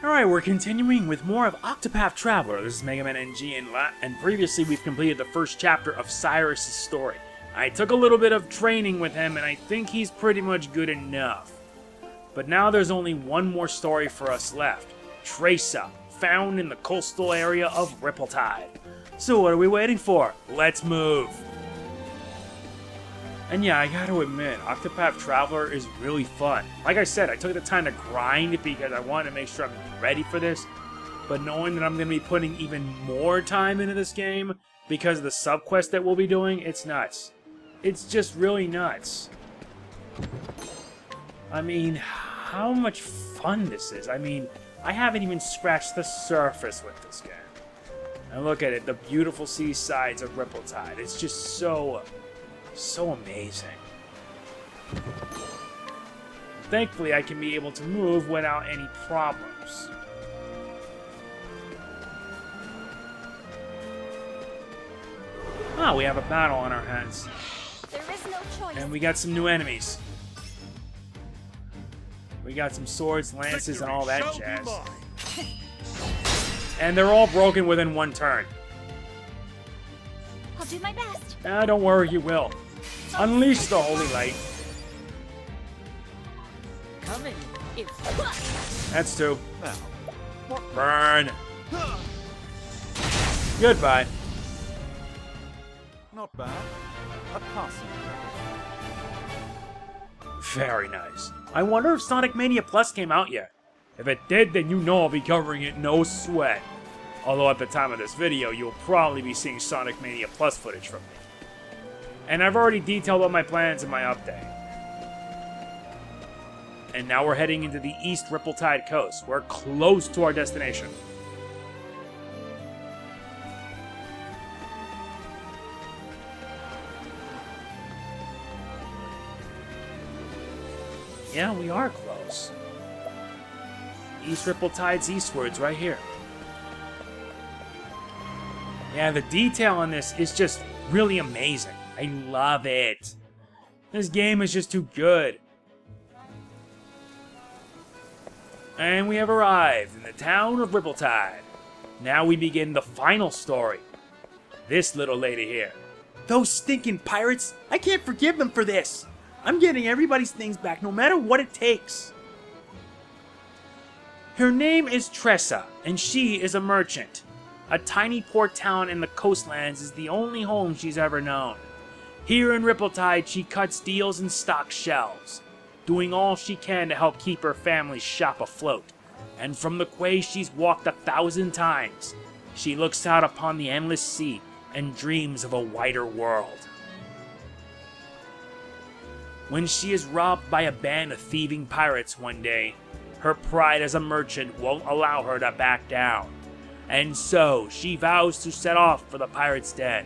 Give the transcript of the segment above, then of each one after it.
Alright, we're continuing with more of Octopath Traveler. This is MegamanNG, and previously we've completed the first chapter of Cyrus' story. I took a little bit of training with him, and I think he's pretty much good enough. But now there's only one more story for us left. Tressa, found in the coastal area of Riptide. So what are we waiting for? Let's move! And yeah, I gotta admit, Octopath Traveler is really fun. Like I said, I took the time to grind because I wanted to make sure I'm ready for this. But knowing that I'm going to be putting even more time into this game because of the subquest that we'll be doing, it's nuts. It's just really nuts. I mean, how much fun this is. I mean, I haven't even scratched the surface with this game. And look at it, the beautiful seasides of Riptide. It's just so amazing. Thankfully, I can be able to move without any problems. Ah, we have a battle on our hands. There is no choice. And we got some new enemies. We got some swords, lances, and all that jazz. And they're all broken within one turn. I'll do my best. Ah, don't worry, you will. Unleash the holy light. Coming. That's two. Burn. Goodbye. Not bad. A passing. Very nice. I wonder if Sonic Mania Plus came out yet. If it did, then you know I'll be covering it no sweat. Although at the time of this video, you'll probably be seeing Sonic Mania Plus footage from me. And I've already detailed all my plans in my update. And now we're heading into the East Riptide coast. We're close to our destination. Yeah, we are close. East Riptide's eastwards, right here. Yeah, the detail on this is just really amazing. I love it. This game is just too good. And we have arrived in the town of Riptide. Now we begin the final story. This little lady here. Those stinking pirates! I can't forgive them for this! I'm getting everybody's things back no matter what it takes. Her name is Tressa, and she is a merchant. A tiny port town in the coastlands is the only home she's ever known. Here in Riptide, she cuts deals and stocks shelves, doing all she can to help keep her family's shop afloat. And from the quay she's walked 1,000 times, she looks out upon the endless sea and dreams of a wider world. When she is robbed by a band of thieving pirates one day, her pride as a merchant won't allow her to back down. And so, she vows to set off for the pirate's den.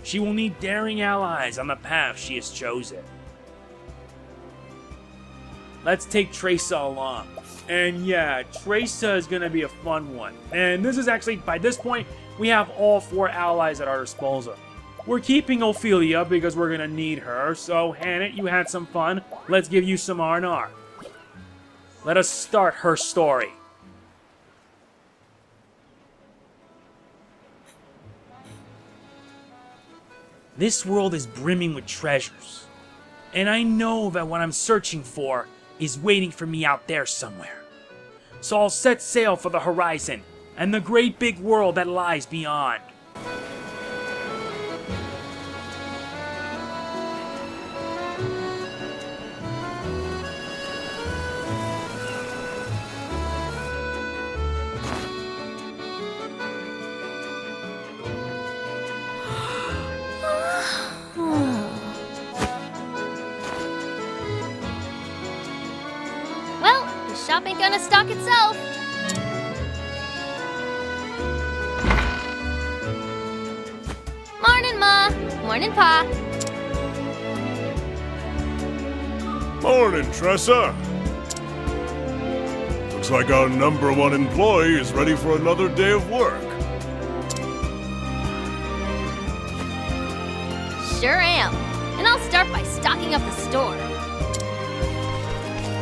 She will need daring allies on the path she has chosen. Let's take Tressa along. And yeah, Tressa is going to be a fun one. And this is actually, by this point, we have all 4 allies at our disposal. We're keeping Ophelia because we're going to need her. So, Hannah, you had some fun. Let's give you some R&R. Let us start her story. This world is brimming with treasures, and I know that what I'm searching for is waiting for me out there somewhere. So I'll set sail for the horizon and the great big world that lies beyond. Shop ain't gonna stock itself. Morning, Ma. Morning, Pa. Morning, Tressa. Looks like our #1 employee is ready for another day of work. Sure am. And I'll start by stocking up the store.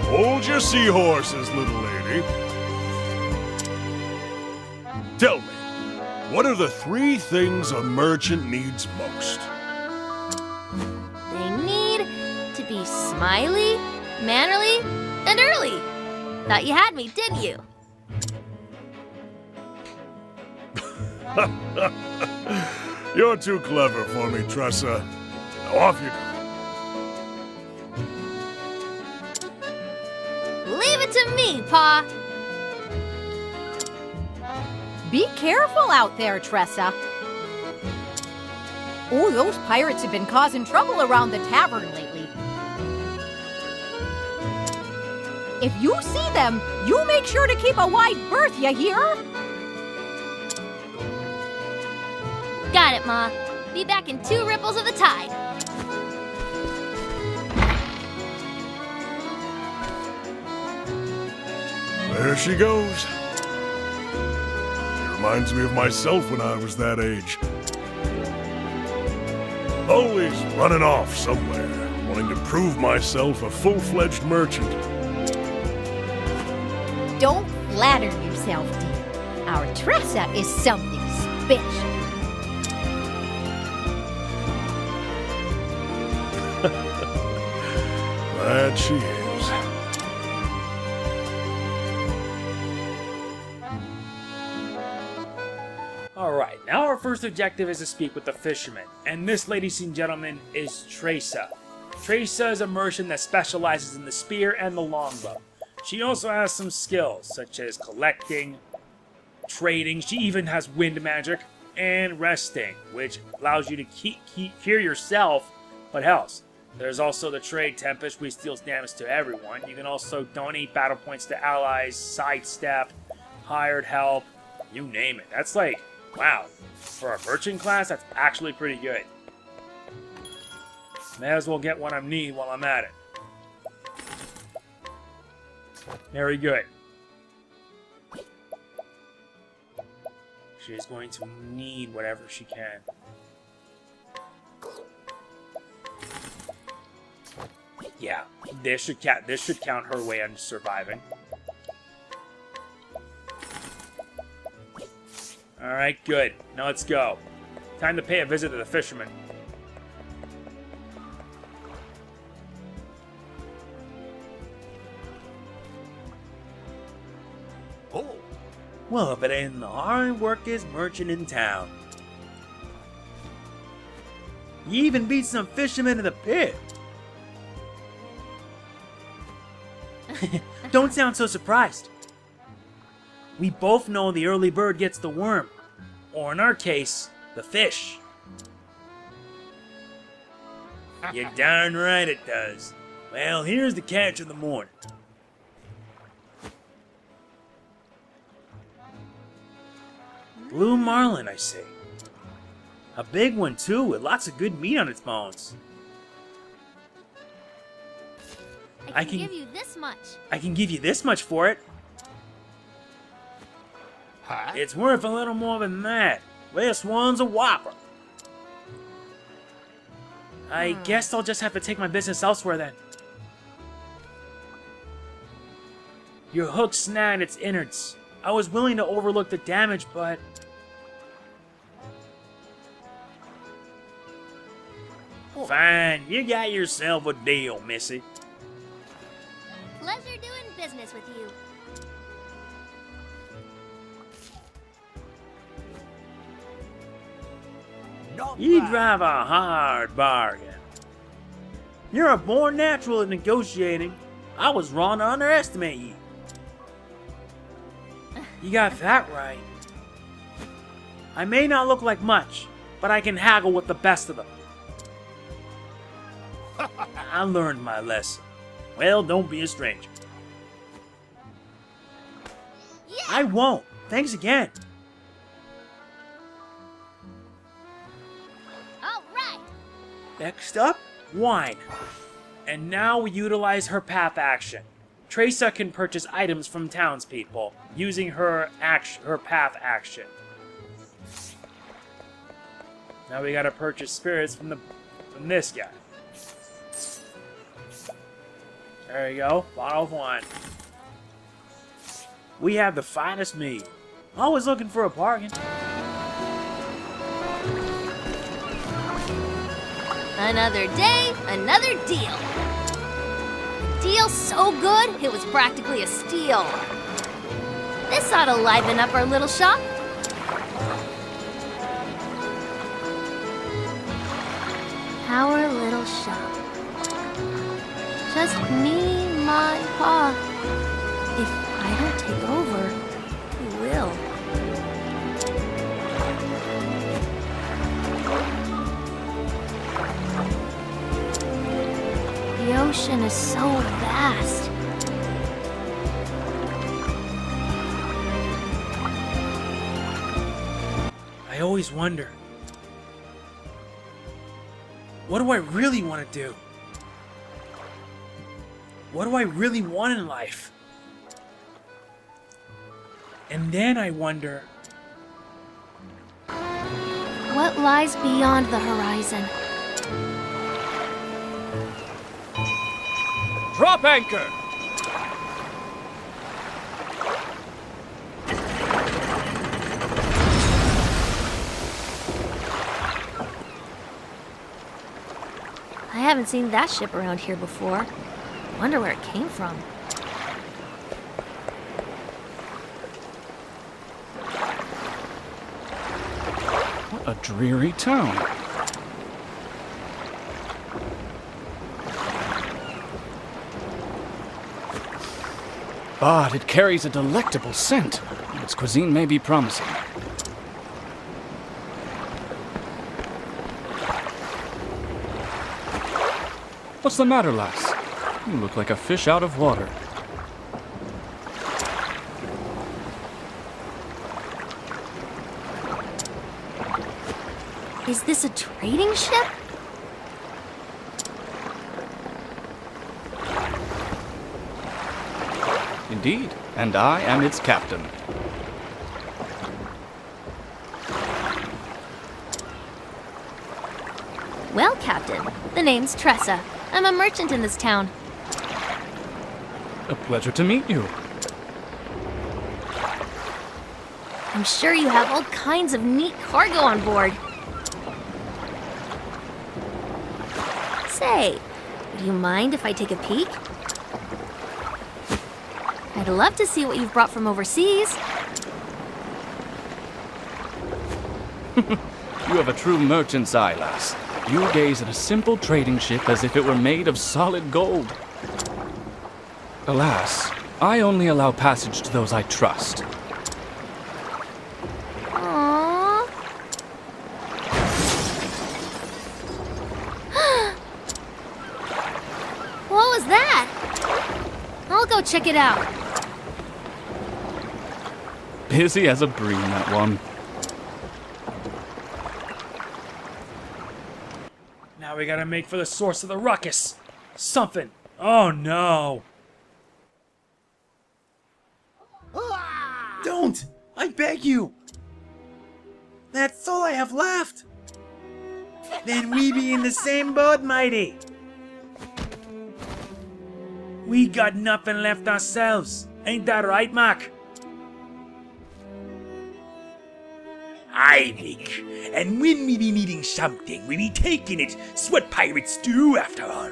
Hold your seahorses, little lady. Tell me, what are the 3 things a merchant needs most? They need to be smiley, mannerly, and early. Thought you had me, didn't you? You're too clever for me, Tressa. Now off you go. Leave it to me, Pa. Be careful out there, Tressa. Oh, those pirates have been causing trouble around the tavern lately. If you see them, you make sure to keep a wide berth, you hear? Got it, Ma. Be back in 2 ripples of the tide. There she goes. She reminds me of myself when I was that age. Always running off somewhere, wanting to prove myself a full-fledged merchant. Don't flatter yourself, dear. Our Tressa is something special. That she is. Alright, now our first objective is to speak with the fisherman, and this, ladies and gentlemen, is Tressa. Tressa is a merchant that specializes in the spear and the longbow. She also has some skills, such as collecting, trading, she even has wind magic, and resting, which allows you to heal yourself, but else. There's also the Trade Tempest, which deals damage to everyone. You can also donate battle points to allies, sidestep, hired help, you name it. That's like, wow, for a merchant class, that's actually pretty good. May as well get what I need while I'm at it. Very good. She's going to need whatever she can. Yeah, this should count her way on surviving. Alright, good. Now let's go. Time to pay a visit to the fisherman. Oh, Well, if it ain't the hard workest merchant in town. You even beat some fishermen in the pit. Don't sound so surprised. We both know the early bird gets the worm. Or in our case, the fish. You're darn right it does. Well, here's the catch of the morning. Blue marlin, I say. A big one, too, with lots of good meat on its bones. I can give you this much. I can give you this much for it. huh? It's worth a little more than that. This one's a whopper. I guess I'll just have to take my business elsewhere then. Your hook snagged its innards. I was willing to overlook the damage, but... Fine, you got yourself a deal, missy. Pleasure doing business with you. Not You bad. drive a hard bargain. You're a born natural at negotiating. I was wrong to underestimate you. You got that right. I may not look like much, but I can haggle with the best of them. I learned my lesson. Well, don't be a stranger. Yeah. I won't. Thanks again. All right. Next up, wine. And now we utilize her path action. Tressa can purchase items from townspeople using her path action. Now we gotta purchase spirits from this guy. There you go, bottle of wine. We have the finest mead. Always looking for a bargain. Another day, another deal. A deal so good, it was practically a steal. This ought to liven up our little shop. Our little shop. Just me, Ma, and Pa. If I don't take over, who will? The ocean is so vast. I always wonder, what do I really want to do? What do I really want in life? And then I wonder, What lies beyond the horizon? Drop anchor! I haven't seen that ship around here before. Wonder where it came from. What a dreary town. But it carries a delectable scent. Its cuisine may be promising. What's the matter, lass? You look like a fish out of water. Is this a trading ship? Indeed, and I am its captain. Well, Captain, the name's Tressa. I'm a merchant in this town. A pleasure to meet you. I'm sure you have all kinds of neat cargo on board. Say, would you mind if I take a peek? I'd love to see what you've brought from overseas. You have a true merchant's eye, lass. You gaze at a simple trading ship as if it were made of solid gold. Alas, I only allow passage to those I trust. Aww. What was that? I'll go check it out. Busy as a bream, that one. now we gotta make for the source of the ruckus. Something. Oh no. Don't! I beg you! That's all I have left! Then we be in the same boat, matey! We got nothing left ourselves. Ain't that right, Mac? Aye, Nick. And when we be needing something, we be taking it. 's what pirates do, after all.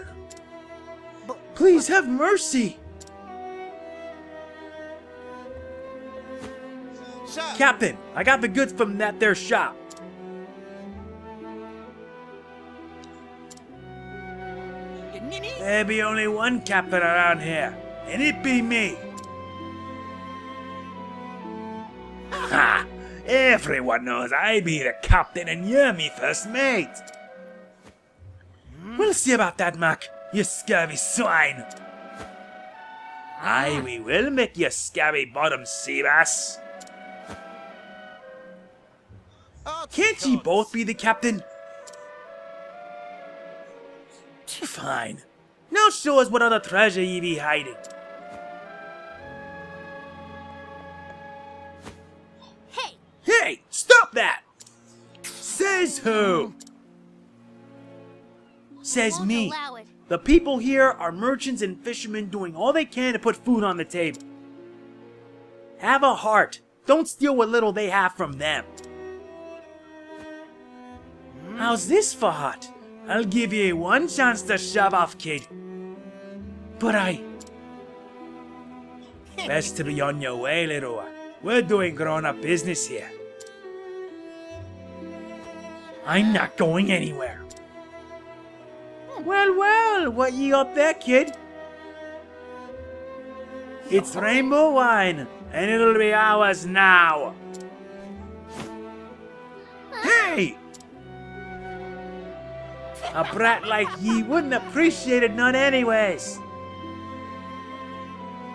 Please have mercy! Captain, I got the goods from that there shop. There be only one captain around here, and it be me. Ha! Everyone knows I be the captain and you're me first mate. We'll see about that, Mac, you scurvy swine. Aye, we will make you scabby bottom sea bass. Can't ye both be the captain? Fine. Now show us what other treasure ye be hiding. Hey! Hey, stop that! Says who? Says Won't me. allow it. The people here are merchants and fishermen doing all they can to put food on the table. Have a heart. Don't steal what little they have from them. How's this for hot? I'll give you one chance to shove off, kid. But Best to be on your way, little one. We're doing grown-up business here. I'm not going anywhere. Well, well, what you up there, kid? It's rainbow wine, and it'll be ours now. Hey! A brat like ye wouldn't appreciate it none anyways.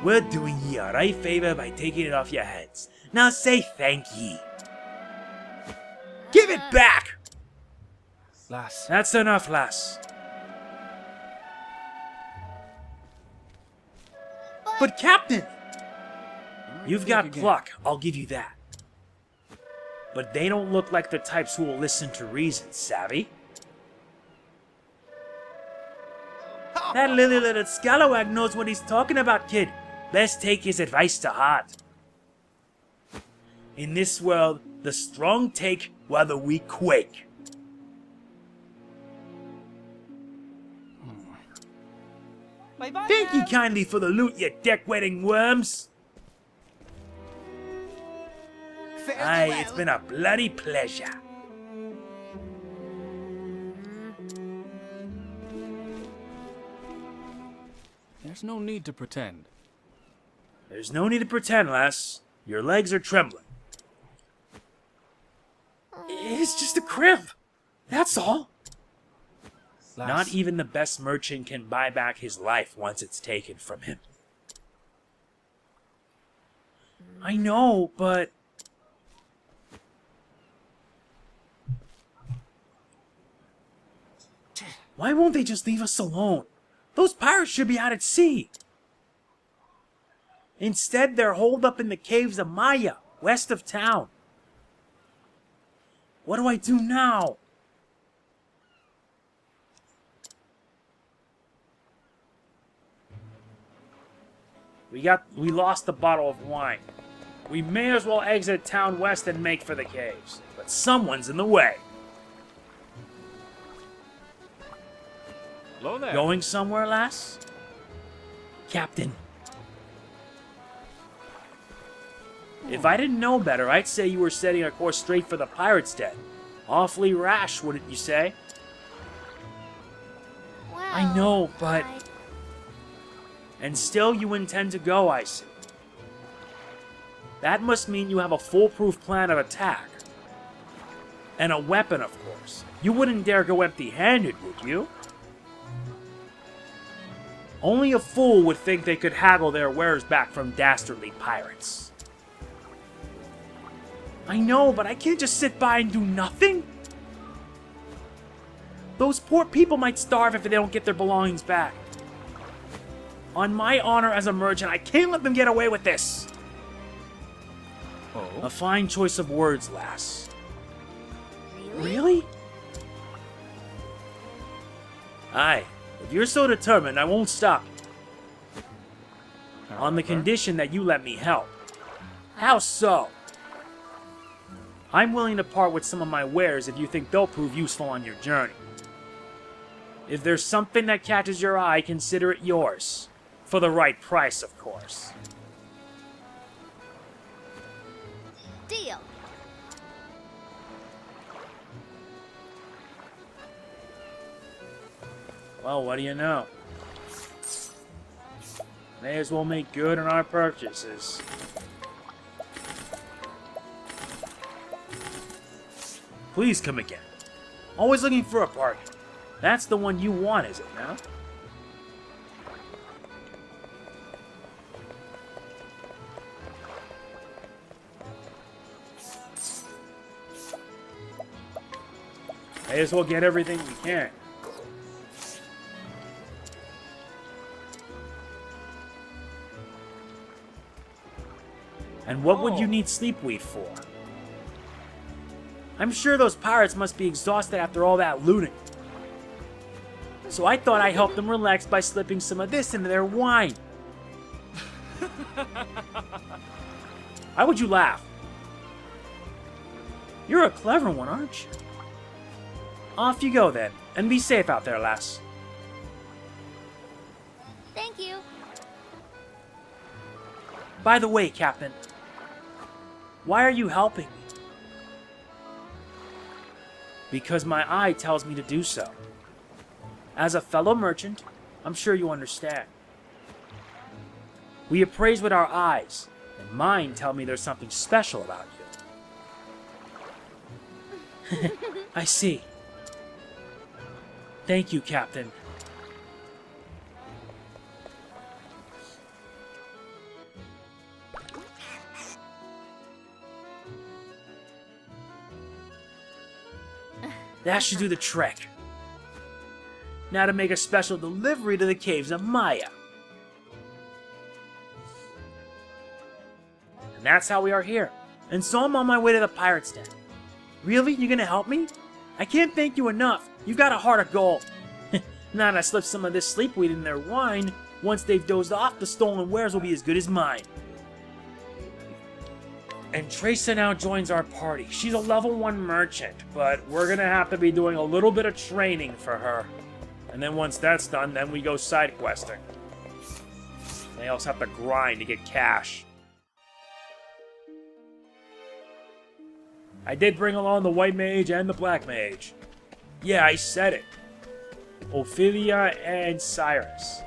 We're doing ye a right favor by taking it off your heads. Now say thank ye. Give it back! Lass. That's enough, lass. But Captain! You've got pluck, I'll give you that. But they don't look like the types who will listen to reason, savvy? That little scalawag knows what he's talking about, kid. Best take his advice to heart. In this world, the strong take while the weak quake. Thank you kindly for the loot, you deck-wetting worms. Aye, it's been a bloody pleasure. There's no need to pretend. There's no need to pretend, lass. Your legs are trembling. It's just a cramp. That's all. Lass. Not even the best merchant can buy back his life once it's taken from him. I know, but... Why won't they just leave us alone? Those pirates should be out at sea. Instead, they're holed up in the caves of Maya, west of town. What do I do now? We lost the bottle of wine. We may as well exit town west and make for the caves. But someone's in the way. Hello there. Going somewhere, lass? Captain. If I didn't know better, I'd say you were setting a course straight for the pirate's den. Awfully rash, wouldn't you say? Well, I know, but... And still you intend to go, I see. That must mean you have a foolproof plan of attack. And a weapon, of course. You wouldn't dare go empty-handed, would you? Only a fool would think they could haggle their wares back from dastardly pirates. I know, but I can't just sit by and do nothing. Those poor people might starve if they don't get their belongings back. On my honor as a merchant, I can't let them get away with this. Oh? A fine choice of words, lass. Really? Aye. If you're so determined, I won't stop you. On the condition that you let me help. How so? I'm willing to part with some of my wares if you think they'll prove useful on your journey. If there's something that catches your eye, consider it yours. For the right price, of course. Deal. Well, what do you know? May as well make good on our purchases. Please come again. Always looking for a bargain. That's the one you want, is it now? May as well get everything we can. And what would you need sleepweed for? I'm sure those pirates must be exhausted after all that looting. So I thought I'd help them relax by slipping some of this into their wine. Why would you laugh? You're a clever one, aren't you? Off you go then, and be safe out there, lass. Thank you. By the way, Captain, why are you helping me? Because my eye tells me to do so. As a fellow merchant, I'm sure you understand. We appraise with our eyes, and mine tell me there's something special about you. I see. Thank you, Captain. That should do the trick. Now to make a special delivery to the caves of Maya. And that's how we are here. And so I'm on my way to the pirate's den. Really? You gonna help me? I can't thank you enough. You've got a heart of gold. Now that I slip some of this sleepweed in their wine, once they've dozed off, the stolen wares will be as good as mine. And Tressa now joins our party. She's a level 1 merchant, but we're gonna have to be doing a little bit of training for her. And then once that's done, then we go side questing. They also have to grind to get cash. I did bring along the white mage and the black mage. Yeah, I said it. Ophelia and Cyrus.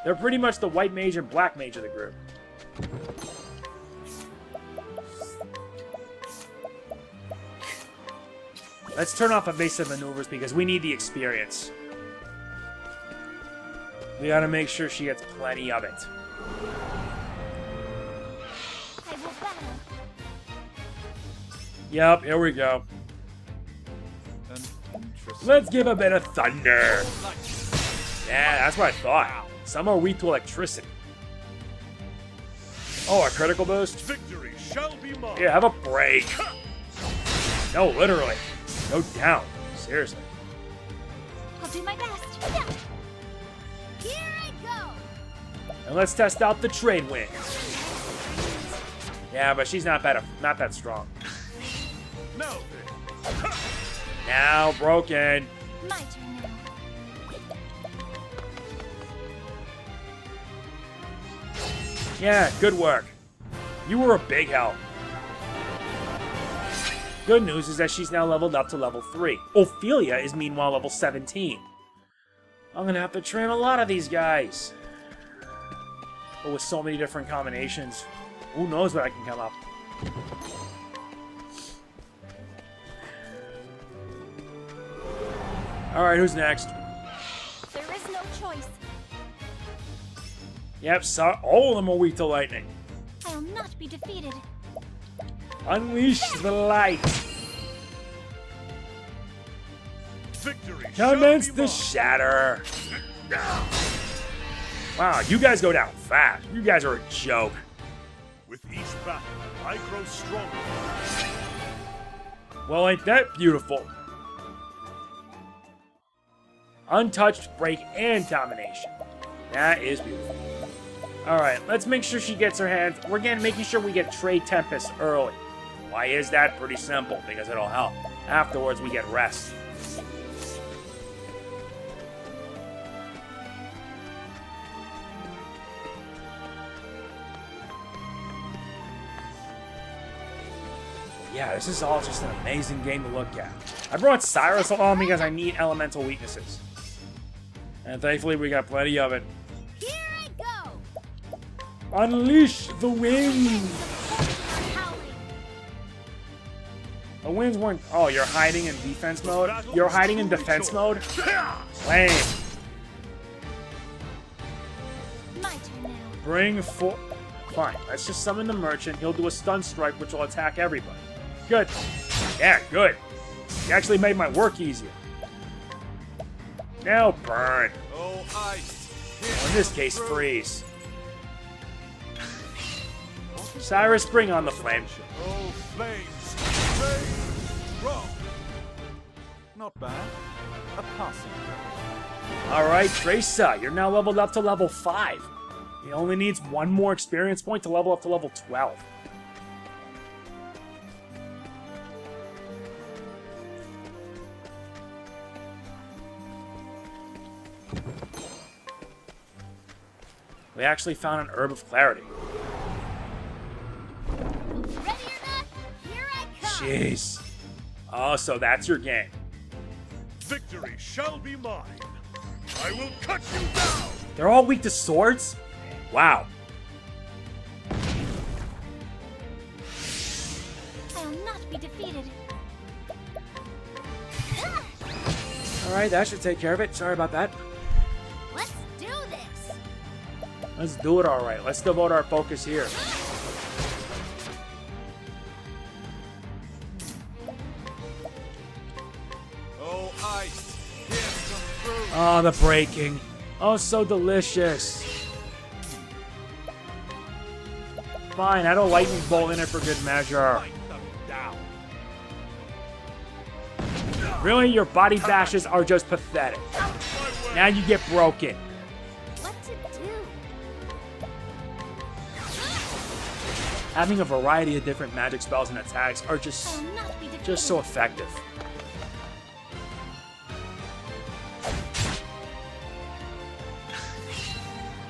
They're pretty much the white mage and black mage of the group. Let's turn off evasive maneuvers because we need the experience. We gotta make sure she gets plenty of it. I will battle. Yep, here we go. Let's give a bit of thunder. Yeah, that's what I thought. Some are weak to electricity. Oh, a critical boost? Victory shall be mine. Yeah, have a break. No, literally. Go down. Seriously. I'll do my best. Yeah. Here I go. And let's test out the trade wind. Yeah, but she's not that strong. Now then. Now broken. My turn now. Yeah, good work. You were a big help. Good news is that she's now leveled up to level 3. Ophelia is meanwhile level 17. I'm gonna have to train a lot of these guys. But with so many different combinations, who knows what I can come up. Alright, who's next? There is no choice. Yep, so all of them are weak to lightning. I'll not be defeated. Unleash the light. Victory Commence shall be the mine. shatter. Wow, you guys go down fast. You guys are a joke. With each battle, I grow stronger. Well, ain't that beautiful? Untouched, break, and domination. That is beautiful. Alright, let's make sure she gets her hands. We're again making sure we get Trade Tempest early. Why is that? Pretty simple, because it'll help. Afterwards, we get rest. Yeah, this is all just an amazing game to look at. I brought Cyrus along because I need elemental weaknesses. And thankfully we got plenty of it. Here I go. Unleash the winds! The winds weren't... Oh, you're hiding in defense mode? You're hiding in defense mode? Lame. My turn now. Bring for... Fine, let's just summon the merchant. He'll do a stun strike which will attack everybody. Good. Yeah, good. You actually made my work easier. Now burn. Oh, ice. Or in this case, freeze. Cyrus, bring on the flame. Oh, flames. Flames. Rock. Not bad. A passing. Alright, Tressa, you're now leveled up to level 5. He only needs one more experience point to level up to level 12. We actually found an Herb of Clarity. Ready or not, here I come. Jeez. Oh, so that's your game. Victory shall be mine. I will cut you down. They're all weak to swords? Wow. I'll not be defeated. Alright, that should take care of it. Sorry about that. Let's do this. Let's do it alright. Let's devote our focus here. Oh, ice, here's some fruit. Oh, the breaking. Oh, so delicious. Fine, add a lightning bolt in it for good measure. Fight them down. Really? Your body bashes are just pathetic. Now you get broken. What to do? Having a variety of different magic spells and attacks are I'll just not be defeated. so effective.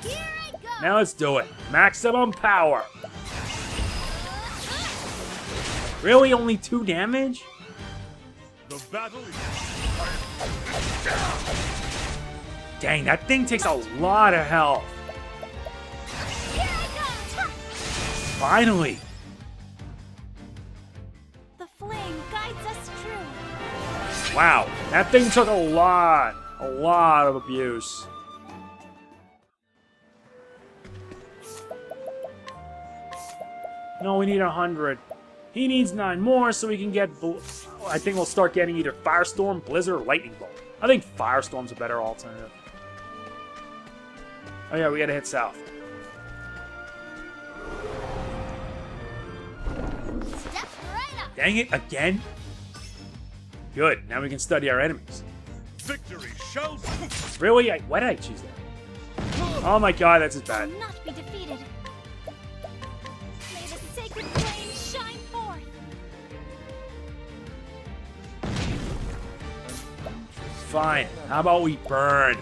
Here I go. Now let's do it. Maximum power. Really? Only 2 damage? The battle is Dang, that thing takes a lot of health. Here I go. Finally. The flame guides us true. Wow, that thing took a lot of abuse. No, we need 100. He needs 9 more so we can get... I think we'll start getting either Firestorm, Blizzard, or Lightning Bolt. I think Firestorm's a better alternative. Oh yeah, we gotta hit south. Step right up. Dang it, again? Good, now we can study our enemies. victory shall be. Really? Why did I choose that? Oh my god, that's as I'll bad. not be defeated. May the sacred flame shine forth. Fine, how about we burn?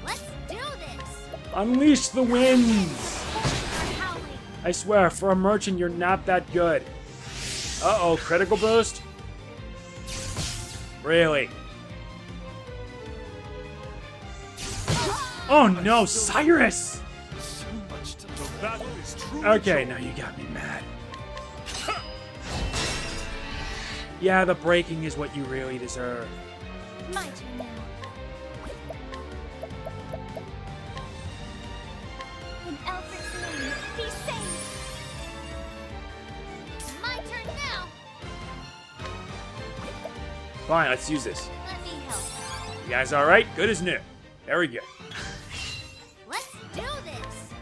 Let's do this. Unleash the winds! Howling. I swear, for a merchant, you're not that good. Uh-oh, critical boost? Really? Oh no, Cyrus! So much to The battle is true. Okay, now you got me mad. Yeah, the breaking is what you really deserve. My turn now. In Alfred's name, be safe. My turn now. Fine, let's use this. Let me help. You guys alright? Good as new. Very good. Let's do this.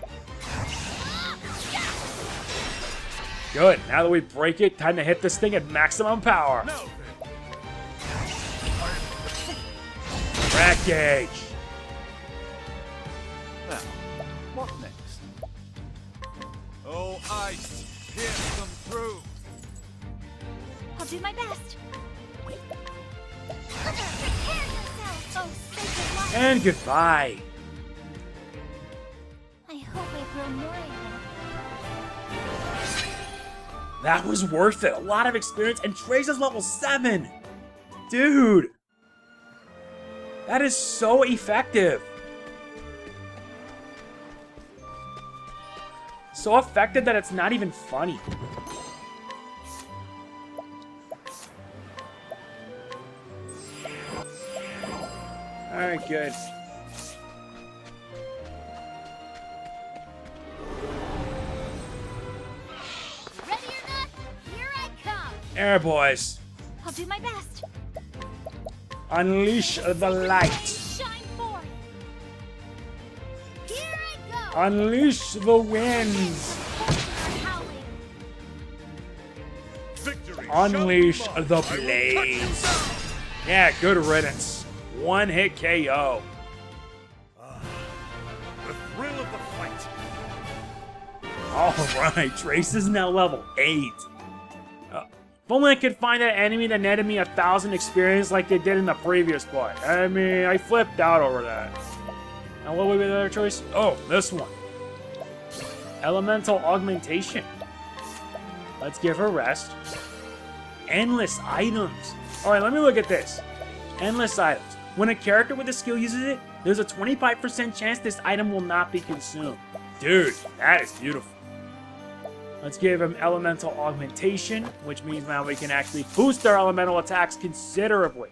Good. Now that we break it, time to hit this thing at maximum power. Now then, Crack gauge. Now, what next? Oh, ice, here's some fruit. I'll do my best. Prepare yourself, oh sacred light. And goodbye. I hope I grow more of them. That was worth it. A lot of experience, and Tressa's level 7. Dude. That is so effective. So effective that it's not even funny. Alright, good. Ready or not, here I come. Air boys. I'll do my best. Unleash the light. Shine forth. Here I go. Unleash the winds. Howling. victory Unleash shall be mine. the I will cut you blades. down. Yeah, good riddance. One hit KO. The thrill of the fight. Alright, Trace is now level 8. If only I could find that enemy that netted me 1,000 experience like they did in the previous part. I mean, I flipped out over that. Now what would be the other choice? Oh, this one. Elemental Augmentation. Let's give her rest. Endless items. Alright, let me look at this. Endless items. When a character with a skill uses it, there's a 25% chance this item will not be consumed. Dude, that is beautiful. Let's give him Elemental Augmentation, which means now we can actually boost our elemental attacks considerably.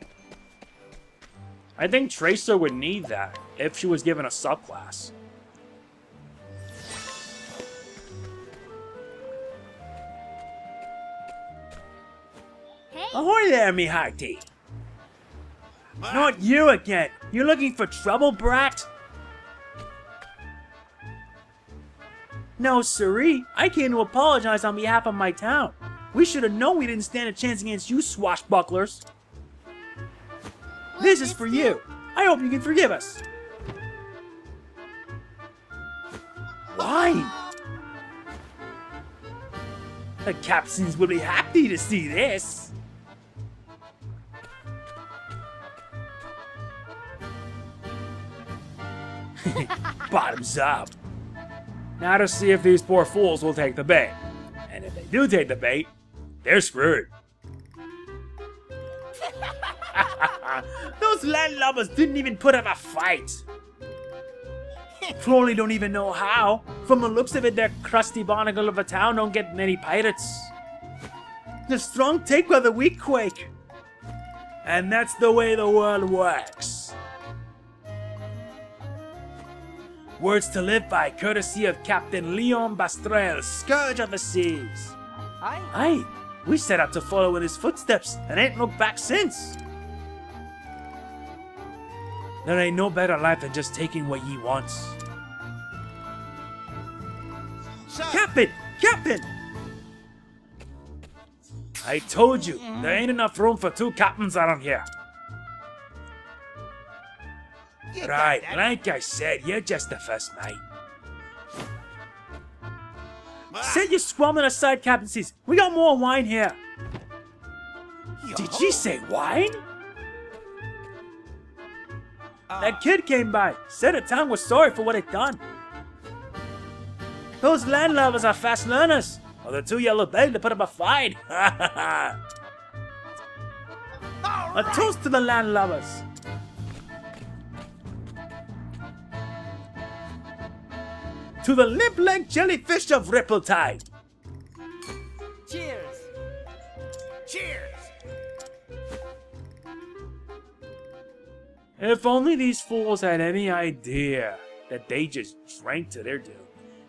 I think Tressa would need that if she was given a subclass. Hey, Ahoy there, me hearty. Not you again. You're looking for trouble, brat? No, siree. I came to apologize on behalf of my town. We should have known we didn't stand a chance against you swashbucklers. This is for you. I hope you can forgive us. Wine. The captains will be happy to see this. Bottoms up. Now to see if these poor fools will take the bait. And if they do take the bait, they're screwed. Those landlubbers didn't even put up a fight. Clearly don't even know how. From the looks of it, their crusty barnacle of a town don't get many pirates. The strong take while the weak quake. And that's the way the world works. Words to live by, courtesy of Captain Leon Bastrel, Scourge of the Seas. Aye, we set out to follow in his footsteps and ain't looked back since. There ain't no better life than just taking what ye wants. Captain! Captain! I told you, there ain't enough room for 2 captains around here. Right, like I said, you're just the first mate. Set your squabbling aside, captaincies. We got more wine here. Did she say wine? That kid came by, said the town was sorry for what it done. Those landlubbers are fast learners. Well, they're too yellow-bellied to put up a fight. A toast to the landlubbers. To the limp-leg jellyfish of Ripple-Tide. Cheers! Cheers! If only these fools had any idea that they just drank to their doom.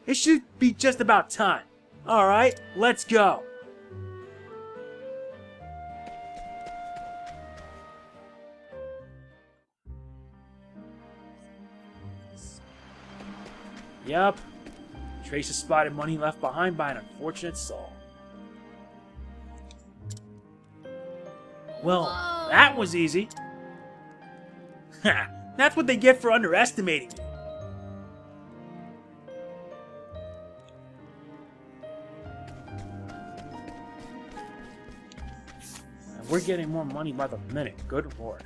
It should be just about time. Alright, let's go. Yup. Tressa spotted money left behind by an unfortunate soul. Well, that was easy. Ha! That's what they get for underestimating me. And we're getting more money by the minute. Good lord.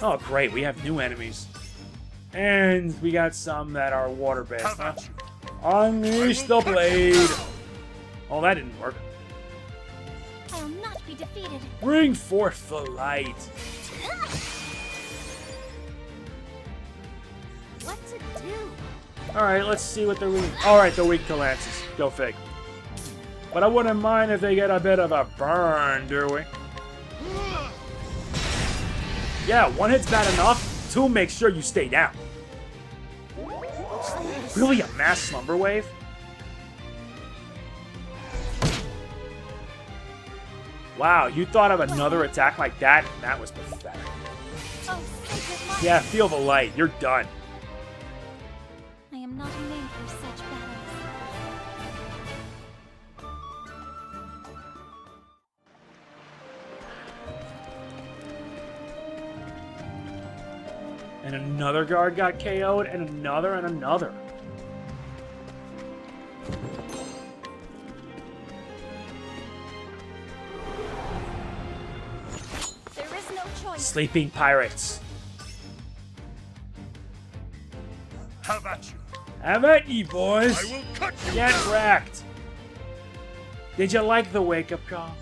Oh great, we have new enemies. And we got some that are water-based. Huh? Unleash the blade! Oh, that didn't work. I'll not be defeated. Bring forth the light. What's it do? Alright, let's see what they're weak. Alright, they're weak to lances. Go fig. But I wouldn't mind if they get a bit of a burn, do we? Yeah, 1 hit's bad enough. 2 makes sure you stay down. Really, a mass slumber wave? Wow, you thought of another attack like that, and that was pathetic. Oh, sacred light. Yeah, feel the light. You're done. I am not made for such battles. And another guard got KO'd, and another, and another. There is no choice. Sleeping pirates. Have at you. Have at ye, boys. I will cut you Get down. wrecked. Did you like the wake-up call?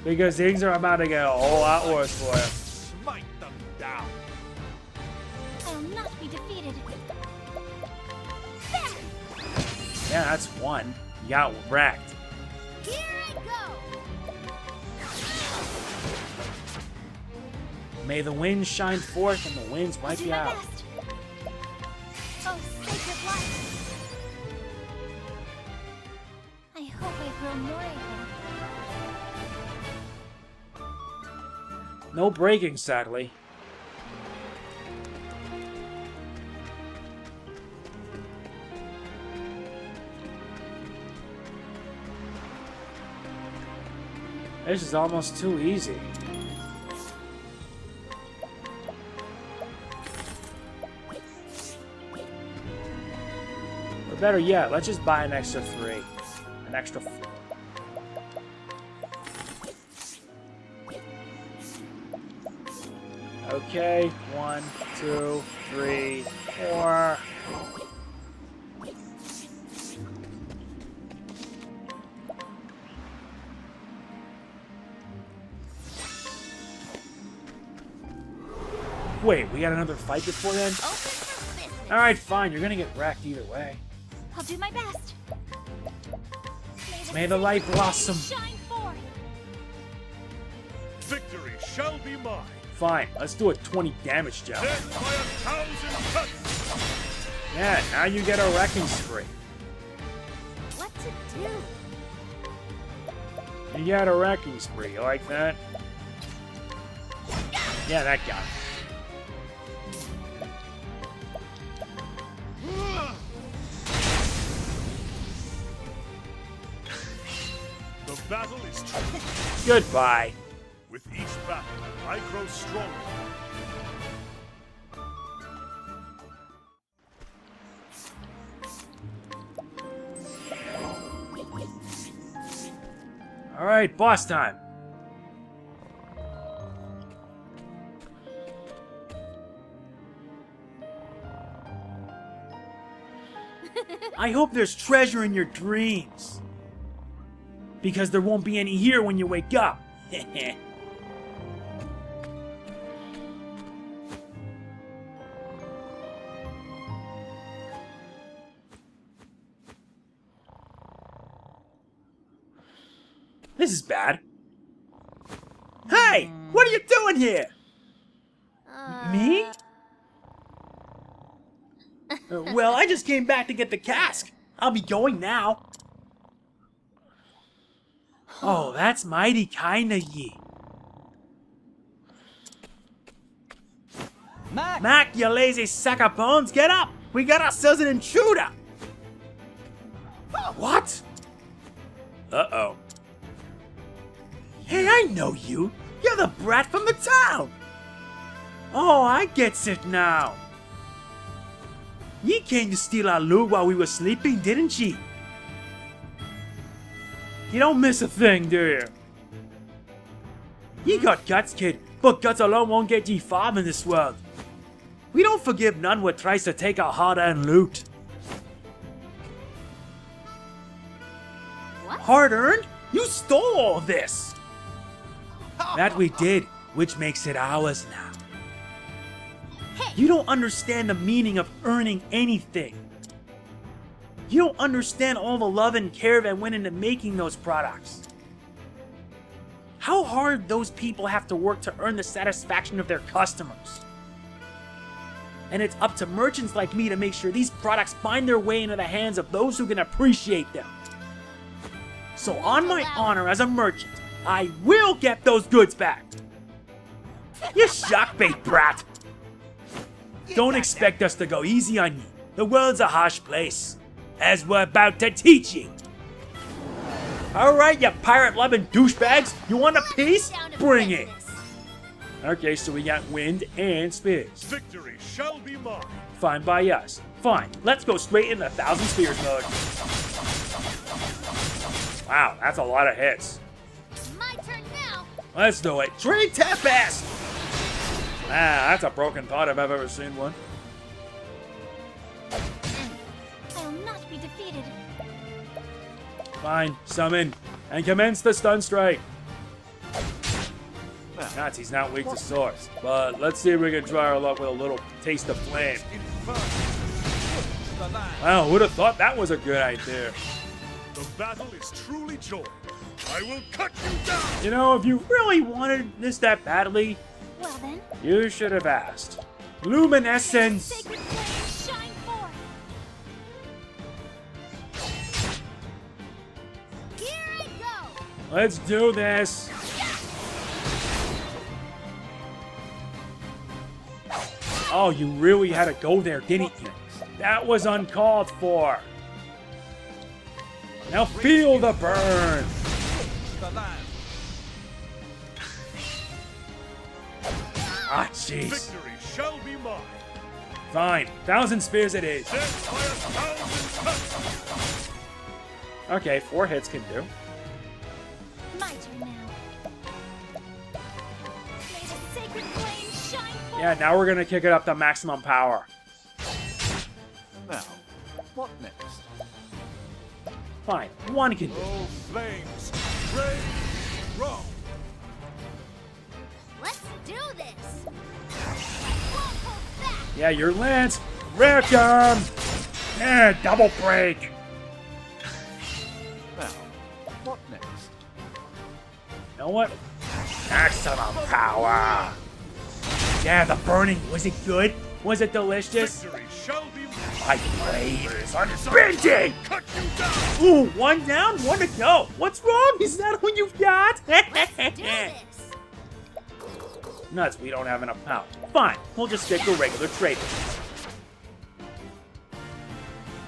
Because things are about to get a whole lot worse for you. Smite them down. I'll not be defeated. Yeah, that's one. You got wrecked. Here I go. May the wind shine forth and the winds I'll wipe do you my out. best. Oh, sacred light. I hope I grow more able. No breaking, sadly. This is almost too easy. Or better yet, let's just buy an extra 3. An extra 4. Okay, 1, 2, 3, 4. Wait, we got another fight before then? Open for business. Alright, fine, you're gonna get wrecked either way. I'll do my best. May the light blossom. Shine forth. Victory shall be mine. Fine, let's do a 20 damage jump. Death by 1,000 cuts. Yeah, now you get a wrecking spree. What to do? You got a wrecking spree, you like that? Yeah, that got it. The battle is true. Goodbye. With each battle, I grow stronger. Alright, boss time. I hope there's treasure in your dreams. Because there won't be any here when you wake up. This is bad. Hey! What are you doing here? Me? Well, I just came back to get the cask. I'll be going now. Oh, that's mighty kind of ye. Mac, you lazy sack of bones, get up! We got ourselves an intruder! What? Uh-oh. Hey, I know you! You're the brat from the town! Oh, I gets it now. Ye came to steal our loot while we were sleeping, didn't ye? You don't miss a thing, do you? Ye got guts, kid, but guts alone won't get ye far in this world. We don't forgive none what tries to take our hard-earned loot. What? Hard-earned? You stole all this! That we did, which makes it ours now. Hey. You don't understand the meaning of earning anything. You don't understand all the love and care that went into making those products. How hard those people have to work to earn the satisfaction of their customers. And it's up to merchants like me to make sure these products find their way into the hands of those who can appreciate them. So on my honor as a merchant, I will get those goods back. You shockbait brat. Don't expect us to go easy on you. The world's a harsh place, as we're about to teach you. Alright, you pirate-loving douchebags, you want a piece? Down to Bring it. business. Okay, so we got wind and spears. Victory shall be mine. Fine by us. Fine, let's go straight into 1,000 spears mode. Wow, that's a lot of hits. My turn now. Let's do it. Trade Tempest! Ah, that's a broken thought if I've ever seen one. I'll not be defeated. Fine, summon, and commence the stun strike. Nuts, he's not weak to swords. But let's see if we can try our luck with a little taste of flame. Wow, who'd have thought that was a good idea? The battle is truly joined. I will cut you down. You know, if you really wanted this that badly, Well then, you should have asked. Luminescence! sacred flame shine forth. Here I go. Let's do this. Oh, you really had to go there, didn't you? That was uncalled for. Now feel the burn. The land. Ah, jeez. Victory shall be mine. Fine. 1,000 spears it is. Death by 1,000 cuts. Okay, 4 hits can do. My turn now. May the sacred flame shine forth. Yeah, now we're gonna kick it up to maximum power. Now, what next? Fine. 1 can do. Oh, flames, rain, roll. Let's do this. Won't hold back. Yeah, your lance. Rickham! Yeah, double break. Now, what next? You know what? Maximum power. Yeah, the burning. Was it good? Was it delicious? Victory shall be mine. My blade is unbending! Cut you down. Ooh, 1 down, 1 to go. What's wrong? Is that what you've got? Let's do this. Nuts, we don't have enough power. Fine, we'll just stick to regular trading.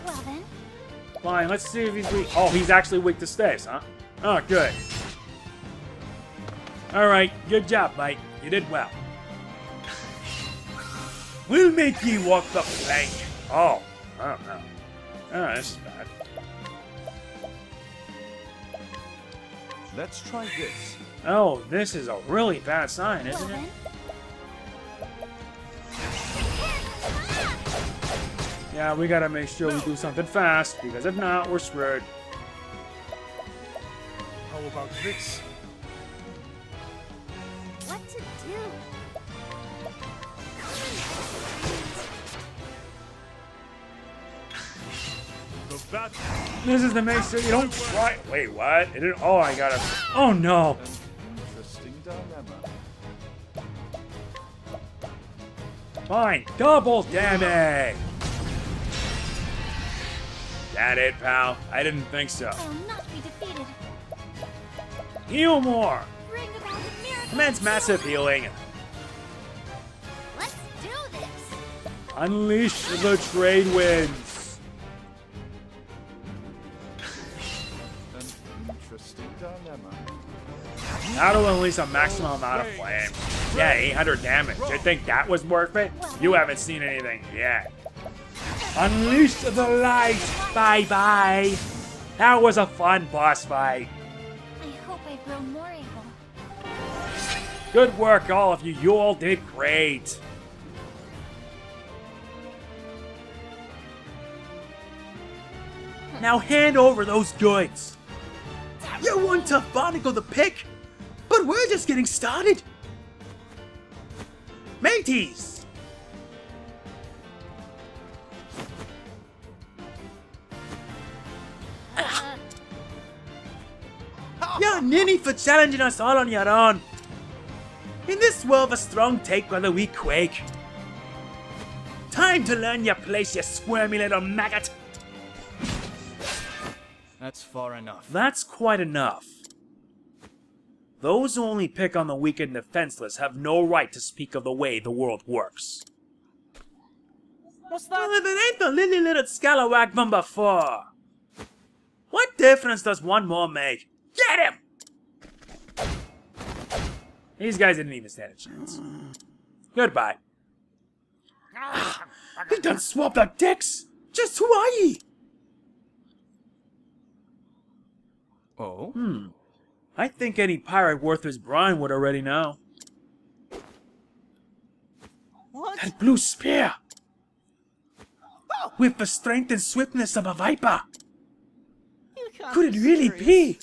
Well then, Fine, let's see if he's weak. Oh, he's actually weak to staves, huh? Oh, good. Alright, good job, mate. You did well. We'll make you walk the plank. Oh, I don't know. Oh, this is bad. Let's try this. Oh, this is a really bad sign, well isn't it? then. Yeah, we gotta make sure we do something fast, because if not, we're screwed. How about this? What to do? The battle. This is to make sure you don't try. Wait, what? It didn't. Oh, I gotta. Oh no! An interesting dilemma. Fine, double damage. That it, pal? I didn't think so. I'll not be defeated. Heal more. Bring about a miracle. Commence massive healing. Let's do this. Unleash the trade winds. An interesting dilemma. How to unleash a maximum amount of flame? Yeah, 800 damage. You think that was worth it? You haven't seen anything yet. Unleash the light. Bye bye. That was a fun boss fight. I hope I've grown more able. Good work, all of you. You all did great. Now hand over those goods. You want to barnacle the pick, but we're just getting started. Mateys! You're ninny for challenging us all on your own. In this world, the strong take while the weak quake. Time to learn your place, you squirmy little maggot. That's far enough. That's quite enough. Those who only pick on the weak and defenseless have no right to speak of the way the world works. What's Well, if it ain't the lily little scalawag from before. What difference does one more make? Get him! These guys didn't even stand a chance. Goodbye. They done swapped our dicks! Just who are ye? Oh? I think any pirate worth his brine would already know. What? That blue spear! With the strength and swiftness of a viper! You can't Could it be really serious. be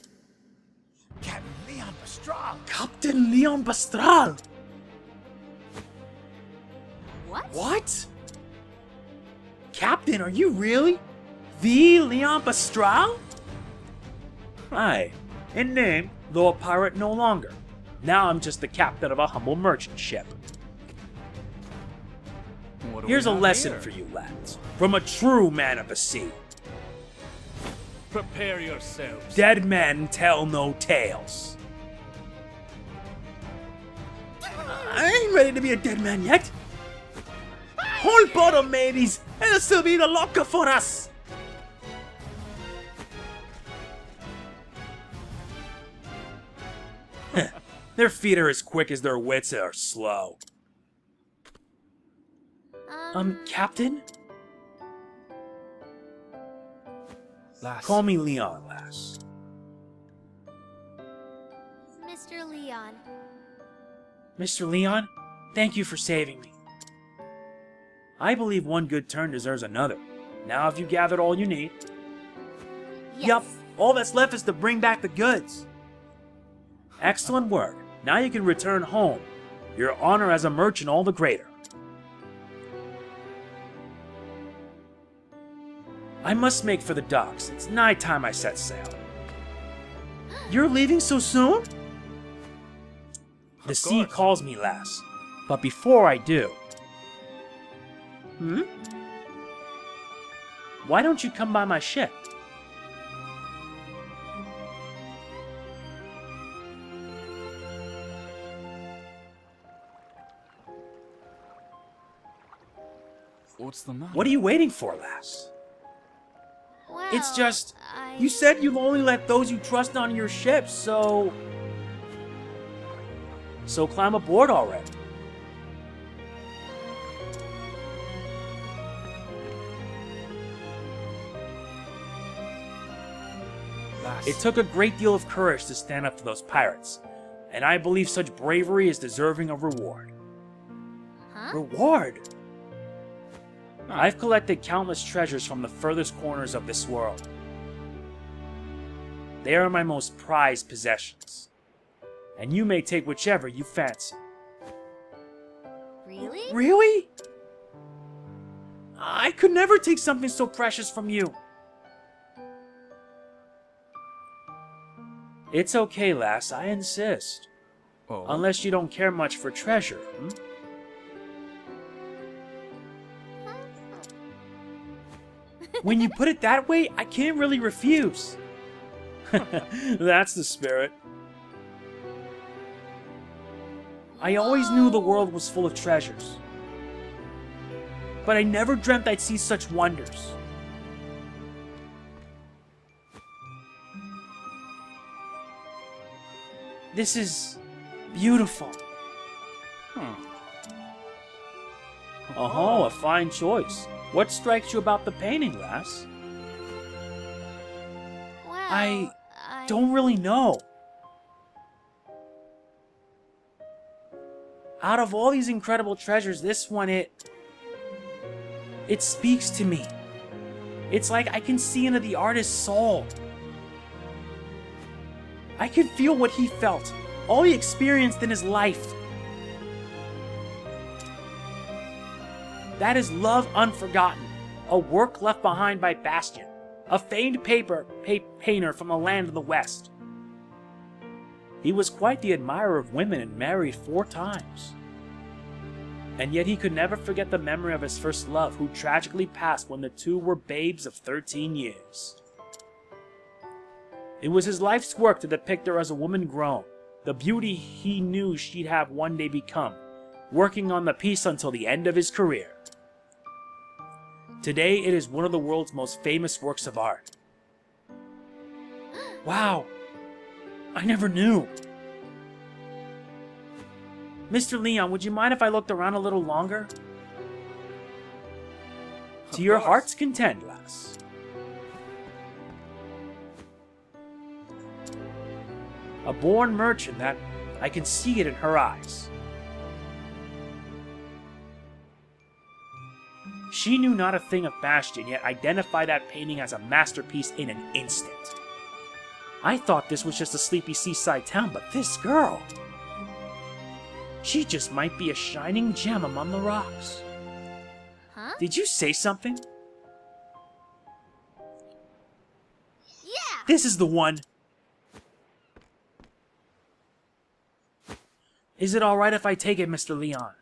Captain Leon Pastrol. Captain Leon Bastral? What? What? Captain, are you really the Leon Bastral? Aye. In name, though a pirate no longer. Now I'm just the captain of a humble merchant ship. What do Here's we a have lesson here? for you lads. From a true man of the sea. Prepare yourselves. Dead men tell no tales. I ain't ready to be a dead man yet. Hold bottom, mateys. It'll still be the locker for us. Their feet are as quick as their wits are slow. Captain? Lass. Call me Leon, lass. Mr. Leon. Mr. Leon, thank you for saving me. I believe one good turn deserves another. Now have you gathered all you need? Yes. Yup, all that's left is to bring back the goods. Excellent work. Now you can return home. Your honor as a merchant all the greater. I must make for the docks. It's nigh time I set sail. You're leaving so soon? The sea course. calls me, lass. But before I do... Why don't you come by my ship? What's the matter? What are you waiting for, lass? Well, It's just... I... You said you'll only let those you trust on your ship, so... So climb aboard already. Lass. It took a great deal of courage to stand up to those pirates, and I believe such bravery is deserving of reward. Huh? Reward? I've collected countless treasures from the furthest corners of this world. They are my most prized possessions, and you may take whichever you fancy. Really? Really? I could never take something so precious from you. It's okay, lass, I insist. Oh. Unless you don't care much for treasure, When you put it that way, I can't really refuse. That's the spirit. I always knew the world was full of treasures. But I never dreamt I'd see such wonders. This is beautiful. Oh, a fine choice. What strikes you about the painting, lass? Well, I don't really know. Out of all these incredible treasures, this one, it speaks to me. It's like I can see into the artist's soul. I can feel what he felt, all he experienced in his life. That is Love Unforgotten, a work left behind by Bastian, a famed painter from the land of the West. He was quite the admirer of women and married 4 times. And yet he could never forget the memory of his first love, who tragically passed when the two were babes of 13 years. It was his life's work to depict her as a woman grown, the beauty he knew she'd have one day become, working on the piece until the end of his career. Today, it is one of the world's most famous works of art. Wow! I never knew. Mr. Leon, would you mind if I looked around a little longer? To your heart's content, lass. A born merchant, that I can see it in her eyes. She knew not a thing of Bastion, yet identified that painting as a masterpiece in an instant. I thought this was just a sleepy seaside town, but this girl... she just might be a shining gem among the rocks. Huh? Did you say something? Yeah! This is the one. Is it alright if I take it, Mr. Leon?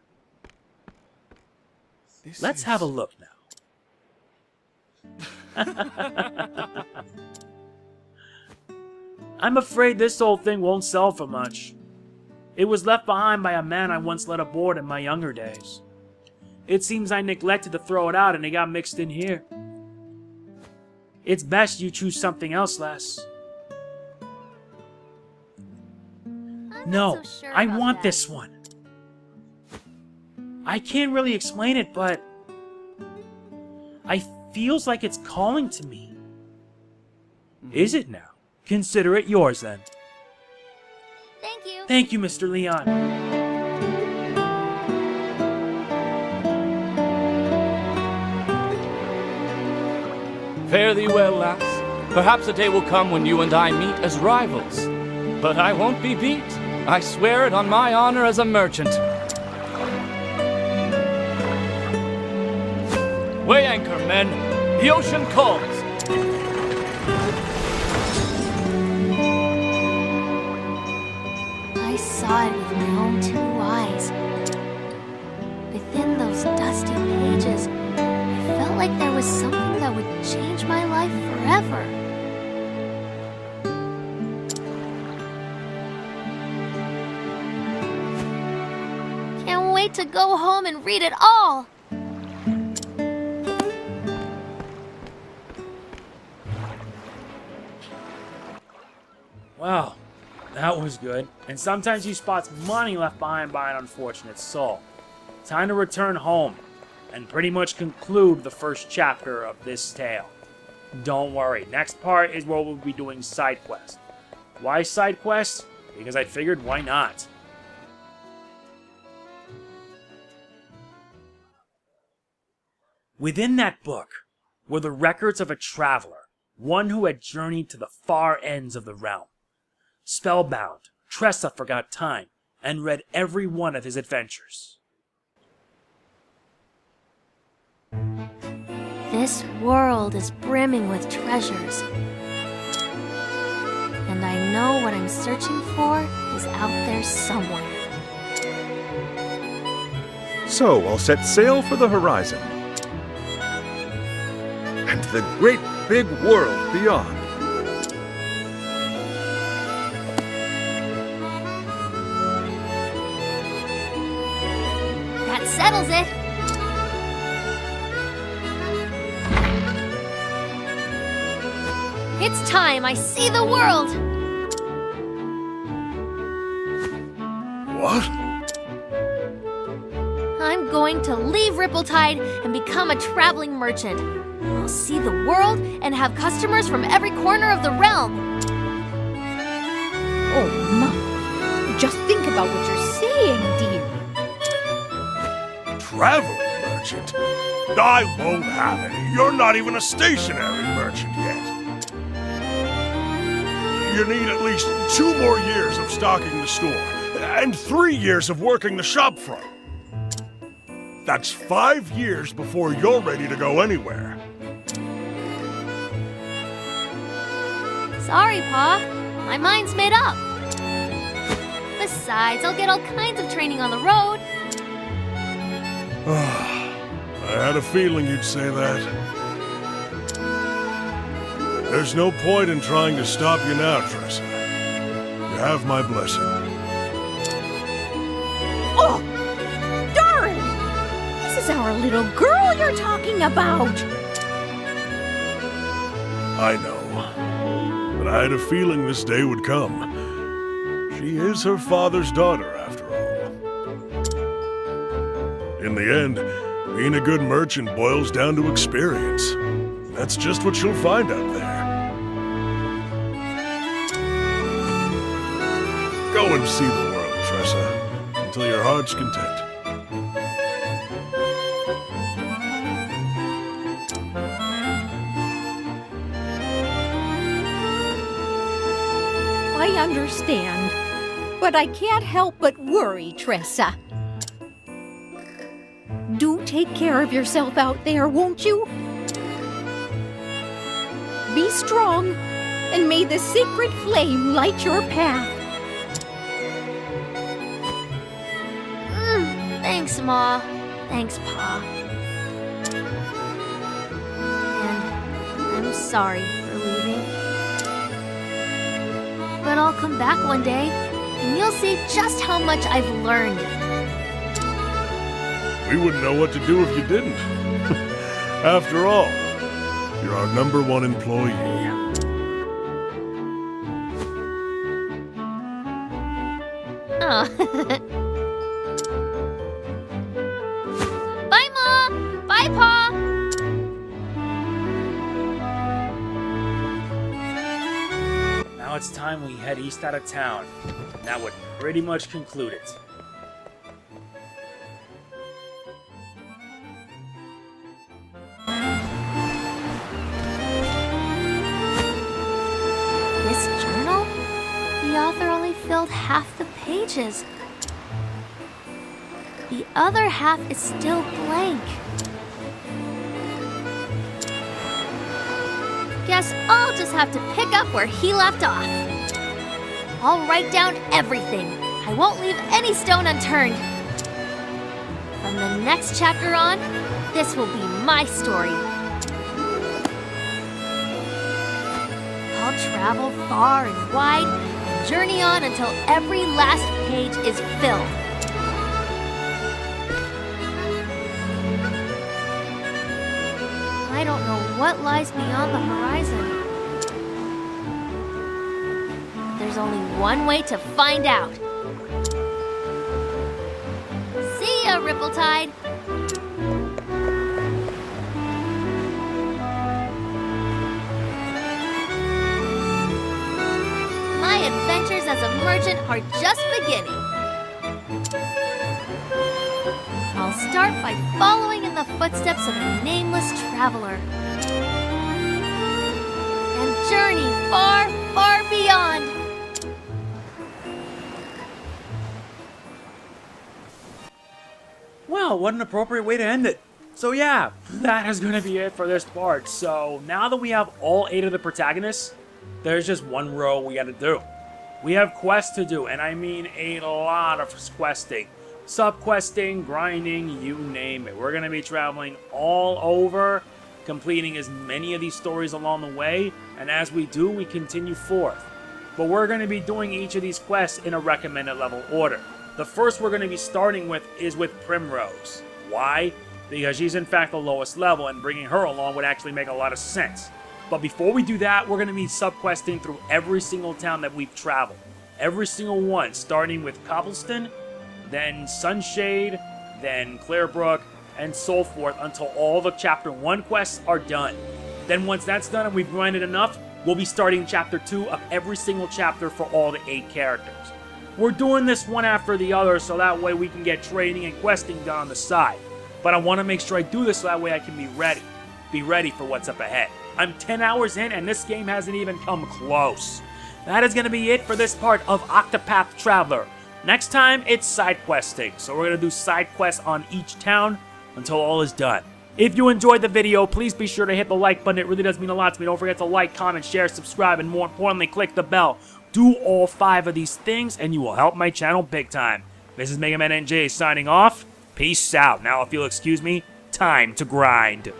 Let's have a look now. I'm afraid this old thing won't sell for much. It was left behind by a man I once led aboard in my younger days. It seems I neglected to throw it out and it got mixed in here. It's best you choose something else, lass. I'm No, not so sure I about want that. this one. I can't really explain it, but... I feels like it's calling to me. Is it now? Consider it yours, then. Thank you. Thank you, Mr. Leon. Fare thee well, lass. Perhaps a day will come when you and I meet as rivals. But I won't be beat. I swear it on my honor as a merchant. Weigh anchor, men. The ocean calls. I saw it with my own two eyes. Within those dusty pages, I felt like there was something that would change my life forever. Can't wait to go home and read it all! Wow, that was good. And sometimes you spot money left behind by an unfortunate soul. Time to return home and pretty much conclude the first chapter of this tale. Don't worry, next part is where we'll be doing side quests. Why side quests? Because I figured why not? Within that book were the records of a traveler, one who had journeyed to the far ends of the realm. Spellbound, Tressa forgot time and read every one of his adventures. This world is brimming with treasures. And I know what I'm searching for is out there somewhere. So I'll set sail for the horizon. And the great big world beyond. That settles it. It's time I see the world. What? I'm going to leave Rippletide and become a traveling merchant. I'll see the world and have customers from every corner of the realm. Oh, Mom. Just think about what you're saying, dear. Traveling merchant? I won't have any. You're not even a stationary merchant yet. You need at least 2 more years of stocking the store, and 3 years of working the shop front. That's 5 years before you're ready to go anywhere. Sorry, Pa. My mind's made up. Besides, I'll get all kinds of training on the road. I had a feeling you'd say that. There's no point in trying to stop you now, Tressa. You have my blessing. Oh, darn! This is our little girl you're talking about. I know. But I had a feeling this day would come. She is her father's daughter, after all. In the end, being a good merchant boils down to experience. That's just what you'll find out there. Go and see the world, Tressa, until your heart's content. I understand, but I can't help but worry, Tressa. Do take care of yourself out there, won't you? Be strong, and may the sacred flame light your path. Thanks, Ma. Thanks, Pa. And I'm sorry for leaving. But I'll come back one day, and you'll see just how much I've learned. We wouldn't know what to do if you didn't. After all, you're our #1 employee. Oh. Bye, Ma! Bye, Pa! Now it's time we head east out of town. That would pretty much conclude it. This journal? The author only filled half the pages. The other half is still blank. Guess I'll just have to pick up where he left off. I'll write down everything. I won't leave any stone unturned. From the next chapter on, this will be my story. I'll travel far and wide and journey on until every last page is filled. I don't know what lies beyond the horizon. But there's only one way to find out. See ya, Ripple-Tide! My adventures as a merchant are just beginning. I'll start by following in the footsteps of a nameless traveler and journey far, far beyond. Well, what an appropriate way to end it. So yeah, that is going to be it for this part. So now that we have all 8 of the protagonists, there's just one row we got to do. We have quests to do, and I mean a lot of questing. Sub-questing, grinding, you name it. We're going to be traveling all over, completing as many of these stories along the way, and as we do, we continue forth. But we're going to be doing each of these quests in a recommended level order. The first we're going to be starting with is with Primrose. Why? Because she's in fact the lowest level, and bringing her along would actually make a lot of sense. But before we do that, we're going to be sub-questing through every single town that we've traveled. Every single one, starting with Cobblestone, then Sunshade, then Clearbrook, and so forth until all the Chapter 1 quests are done. Then once that's done and we've grinded enough, we'll be starting Chapter 2 of every single chapter for all the 8 characters. We're doing this one after the other so that way we can get trading and questing done on the side. But I want to make sure I do this so that way I can be ready. Be ready for what's up ahead. I'm 10 hours in and this game hasn't even come close. That is going to be it for this part of Octopath Traveler. Next time, it's side questing, so we're going to do side quests on each town until all is done. If you enjoyed the video, please be sure to hit the like button. It really does mean a lot to me. Don't forget to like, comment, share, subscribe, and more importantly, click the bell. Do all 5 of these things, and you will help my channel big time. This is MegamanNG signing off. Peace out. Now, if you'll excuse me, time to grind.